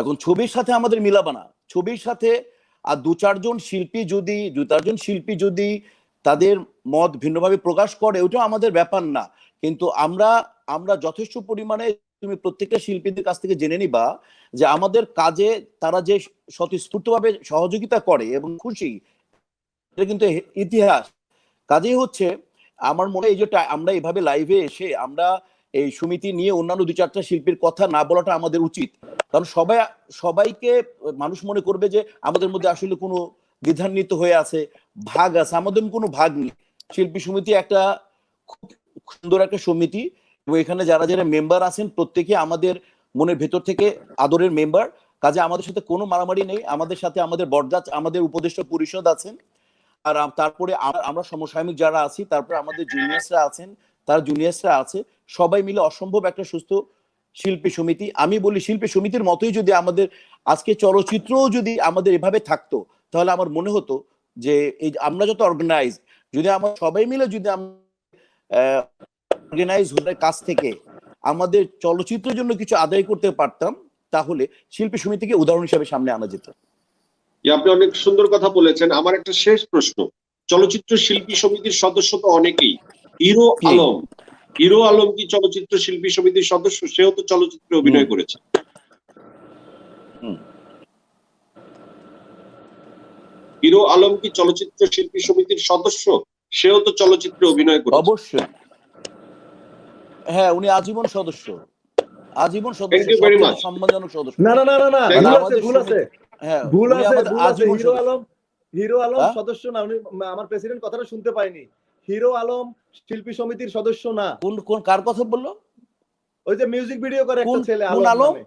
এখন ছবির সাথে আমাদের মিলাবে না, ছবির সাথে আর দু চারজন শিল্পী যদি তাদের মত ভিন্নভাবে প্রকাশ করে, ওটা আমাদের ব্যাপার না। কিন্তু আমরা যথেষ্ট পরিমাণে, তুমি প্রত্যেকটা শিল্পীদের কাছ থেকে জেনে নিবা যে আমাদের কাজে তারা যে স্বতঃস্ফূর্তভাবে সহযোগিতা করে এবং খুশি, এটা কিন্তু ইতিহাস। কাজেই হচ্ছে আমার মনে হয় এই যে আমরা এইভাবে লাইভে এসে আমরা এই সমিতি নিয়ে অন্যান্য দু চারটা শিল্পীর কথা না বলাটা আমাদের উচিত। কারণ সবাইকে মানুষ মনে করবে যে আমাদের মধ্যে আসলে কোনো দ্বিধান্বিত হয়ে আছে, ভাগ আছে। আমাদের কোনো ভাগ নেই। শিল্পী সমিতি একটা খুব সুন্দর একটা সমিতি, এবং এখানে যারা যারা মেম্বার আছেন প্রত্যেকে আমাদের মনের ভেতর থেকে আদরের মেম্বার। কাজে আমাদের সাথে কোনো মারামারি নেই। আমাদের সাথে আমাদের বরদাত, আমাদের উপদেষ্টা পরিষদ আছেন, আর তারপরে আমরা সমসাময়িক যারা আছি, তারপরে আমাদের জুনিয়র্সরা আছেন, তার জুনিয়র্সরা আছে, সবাই মিলে অসম্ভব একটা সুস্থ শিল্পী সমিতি। আমি বলি শিল্পী সমিতির মতোই যদি আমাদের আজকে চলচ্চিত্রও যদি আমাদের এভাবে থাকতো, তাহলে আমার মনে হতো যে এই আমরা যত অর্গানাইজ, যদি আমরা সবাই মিলে যদি অর্গানাইজ হয়ে কাছ থেকে আমাদের চলচ্চিত্রের জন্য কিছু আদায় করতে পারতাম, তাহলে শিল্পী সমিতিকে উদাহরণ হিসেবে সামনে আনা যেত। আপনি অনেক সুন্দর কথা বলেছেন। আমার একটা শেষ প্রশ্ন, চলচ্চিত্র শিল্পী সমিতির সদস্য তো অনেকেই, হিরো আলম কি চলচ্চিত্র শিল্পী সমিতির সদস্য? সেও তো চলচ্চিত্রে অভিনয় করেছে। হিরো আলম কি চলচ্চিত্র শিল্পী সমিতির সদস্য? সেও তো চলচ্চিত্রে অভিনয় করেছে। অবশ্যই, হ্যাঁ, উনি আজীবন সদস্য, সম্মানজনক সদস্য। না, ভুল আছে। হ্যাঁ, ভুল আছে। হিরো আলম সদস্য না। উনি, আমার প্রেসিডেন্ট কথাটা শুনতে পাইনি। হিরো আলম শিল্পী সমিতির সদস্য না। কোন কার কথা বললো? ওই যে মিউজিক ভিডিও করে একটা ছেলে, আলম নামে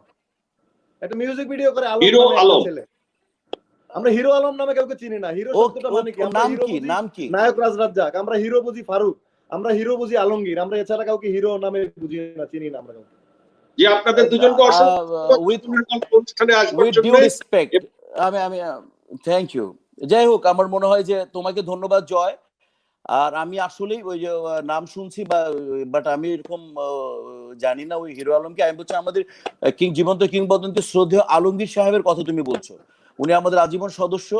একটা মিউজিক ভিডিও করে, আলম ছেলে। আমরা হিরো আলম নামে কাউকে চিনি না। হিরো শব্দটা মানে কি? আমরা হিরো বুঝি নায়ক রাজরাজ্জাক, আমরা হিরো বুঝি ফারুক, আমরা হিরো বুঝি আলমগীর, আমরা এছাড়া কাউকে হিরো নামে বুঝি না, চিনি না আমরা কাউকে। জি, আপনাদের দুজনকে আমি থ্যাংক ইউ। যাই হোক, আমার মনে হয় যে তোমাকে ধন্যবাদ জয়। আর আমি আসলেই ওই যে নাম শুনছি, বাট আমি এরকম জানি না ওই হিরো আলমকে। আমি বলছি আমাদের জীবন্ত কিংবদন্তি শ্রদ্ধেয় আলমগীর সাহেবের কথা তুমি বলছো। উনি আমাদের আজীবন সদস্য,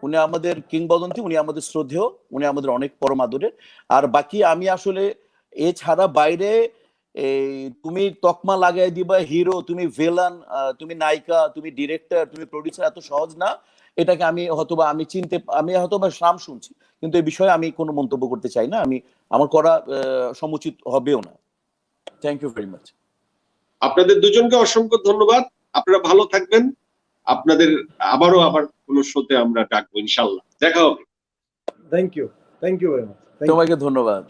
উনি আমাদের কিংবদন্তি, উনি আমাদের শ্রদ্ধেয়, উনি আমাদের অনেক পরম আদরের। আর বাকি আমি আসলে এছাড়া বাইরে তুমি তকমা লাগাই দিবা হিরো, তুমি ভিলেন, তুমি নায়িকা, তুমি ডিরেক্টর, তুমি প্রডিউসার, এত সহজ না। এটাকে আমি হয়তোবা নাম শুনছি, কিন্তু এই বিষয়ে আমি কোনো মন্তব্য করতে চাই না। আমার করা সমুচিত হবেও না। Thank you very much. আপনাদের দুজনকে অসংখ্য ধন্যবাদ। আপনারা ভালো থাকবেন। আপনাদের আবার কোনো শোতে আমরা ডাকবো ইনশাআল্লাহ। দেখা হবে। Thank you very much. তোমাকে ধন্যবাদ।